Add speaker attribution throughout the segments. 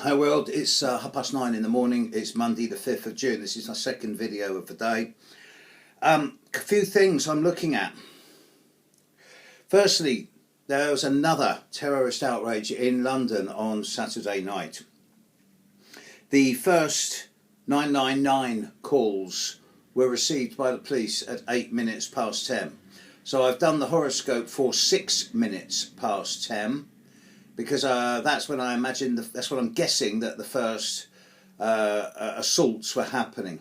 Speaker 1: Hi world, it's 9:30 in the morning. It's Monday the 5th of June. This is my second video of the day. A few things I'm looking at. Firstly, there was another terrorist outrage in London on Saturday night. The first 999 calls were received by the police at 8 minutes past 10. So I've done the horoscope for 6 minutes past 10. Because that's when I imagine, that's when I'm guessing that the first assaults were happening.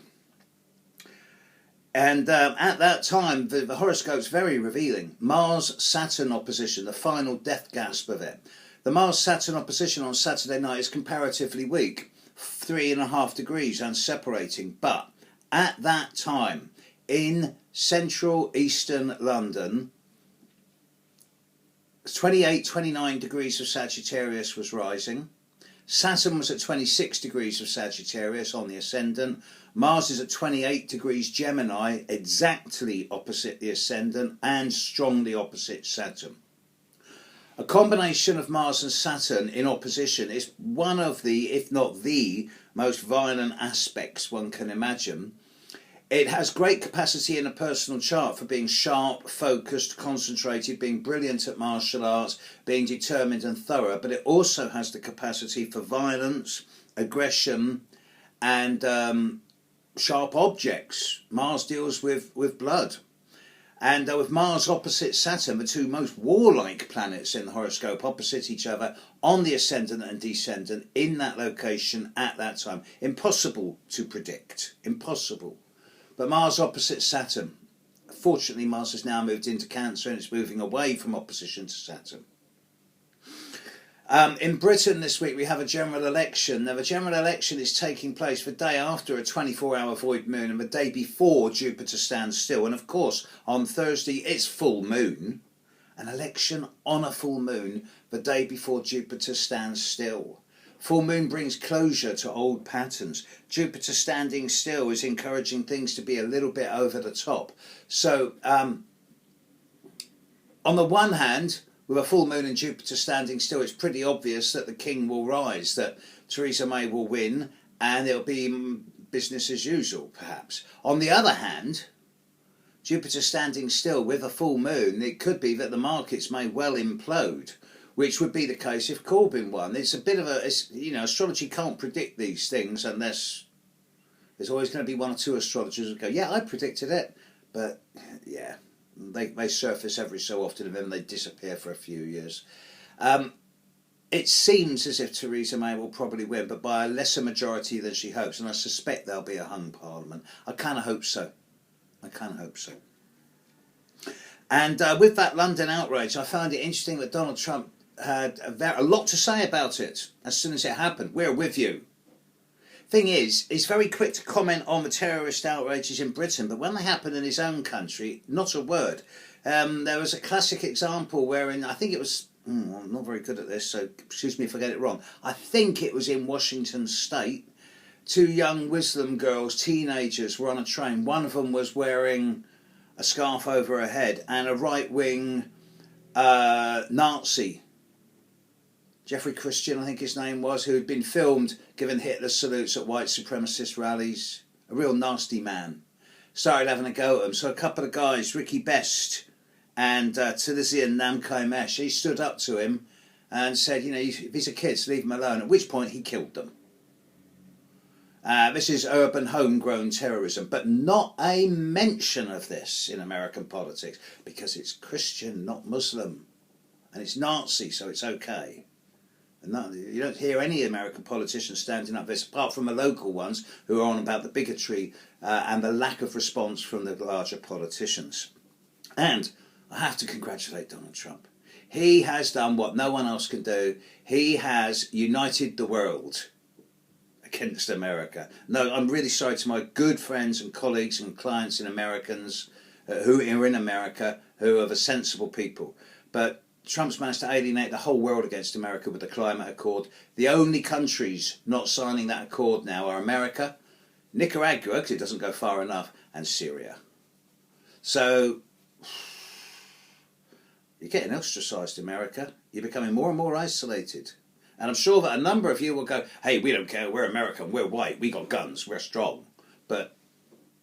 Speaker 1: And at that time, the horoscope's very revealing. Mars-Saturn opposition, the final death gasp of it. The Mars-Saturn opposition on Saturday night is comparatively weak, 3.5 degrees and separating. But at that time, in central eastern London, 29 degrees of Sagittarius was rising. Saturn was at 26 degrees of Sagittarius on the ascendant. Mars is at 28 degrees Gemini, exactly opposite the ascendant and strongly opposite Saturn. A combination of Mars and Saturn in opposition is one of the, if not the, most violent aspects one can imagine. It has great capacity in a personal chart for being sharp, focused, concentrated, being brilliant at martial arts, being determined and thorough, but it also has the capacity for violence, aggression and sharp objects. Mars deals with blood. And with Mars opposite Saturn, the two most warlike planets in the horoscope opposite each other on the ascendant and descendant in that location at that time. Impossible to predict. Impossible. But Mars opposite Saturn. Fortunately, Mars has now moved into Cancer and it's moving away from opposition to Saturn. In Britain this week we have a general election. Now the general election is taking place the day after a 24-hour void moon and the day before Jupiter stands still. And of course on Thursday it's full moon. An election on a full moon the day before Jupiter stands still. Full moon brings closure to old patterns. Jupiter standing still is encouraging things to be a little bit over the top. So, on the one hand, with a full moon and Jupiter standing still, it's pretty obvious that the king will rise, that Theresa May will win, and it'll be business as usual, perhaps. On the other hand, Jupiter standing still with a full moon, it could be that the markets may well implode, which would be the case if Corbyn won. It's a bit of a, astrology can't predict these things unless there's always going to be one or two astrologers who go, yeah, I predicted it. But, yeah, they surface every so often and then they disappear for a few years. It seems as if Theresa May will probably win, but by a lesser majority than she hopes. And I suspect there'll be a hung parliament. I kind of hope so. And with that London outrage, I found it interesting that Donald Trump had a lot to say about it as soon as it happened. We're with you. Thing is, he's very quick to comment on the terrorist outrages in Britain, but when they happen in his own country, not a word. There was a classic example wherein, I think it was, I'm not very good at this, so excuse me if I get it wrong. I think it was in Washington State. Two young Muslim girls, teenagers, were on a train. One of them was wearing a scarf over her head, and a right-wing Nazi, Jeffrey Christian I think his name was, who had been filmed giving Hitler salutes at white supremacist rallies, a real nasty man, started having a go at him. So a couple of guys, Ricky Best and Tilizian Namkai-Mesh, he stood up to him and said, if these are kids, leave them alone, at which point he killed them. This is urban homegrown terrorism, but not a mention of this in American politics because it's Christian, not Muslim, and it's Nazi, so it's okay. And you don't hear any American politicians standing up this, apart from the local ones who are on about the bigotry and the lack of response from the larger politicians. And I have to congratulate Donald Trump. He has done what no one else can do. He has united the world against America. No, I'm really sorry to my good friends and colleagues and clients and Americans who are in America, who are the sensible people. But Trump's managed to alienate the whole world against America with the climate accord. The only countries not signing that accord now are America, Nicaragua, because it doesn't go far enough, and Syria. So you're getting ostracised, America. You're becoming more and more isolated. And I'm sure that a number of you will go, hey, we don't care, we're American, we're white, we got guns, we're strong. But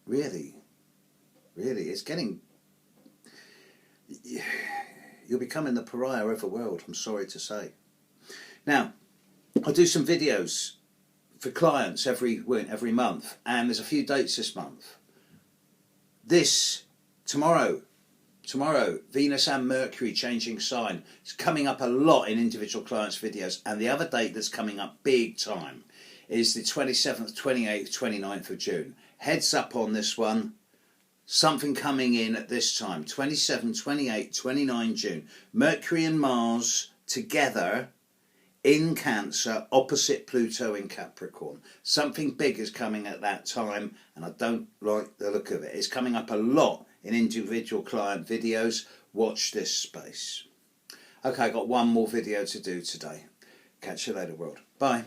Speaker 1: really, it's getting... You're becoming the pariah of the world, I'm sorry to say. Now, I do some videos for clients every month, and there's a few dates this month. Tomorrow, Venus and Mercury changing sign. It's coming up a lot in individual clients' videos. And the other date that's coming up big time is the 27th, 28th, 29th of June. Heads up on this one. Something coming in at this time. 27, 28, 29 June. Mercury and Mars together in Cancer, opposite Pluto in Capricorn. Something big is coming at that time, and I don't like the look of it. It's coming up a lot in individual client videos. Watch this space. Okay, I've got one more video to do today. Catch you later, world. Bye.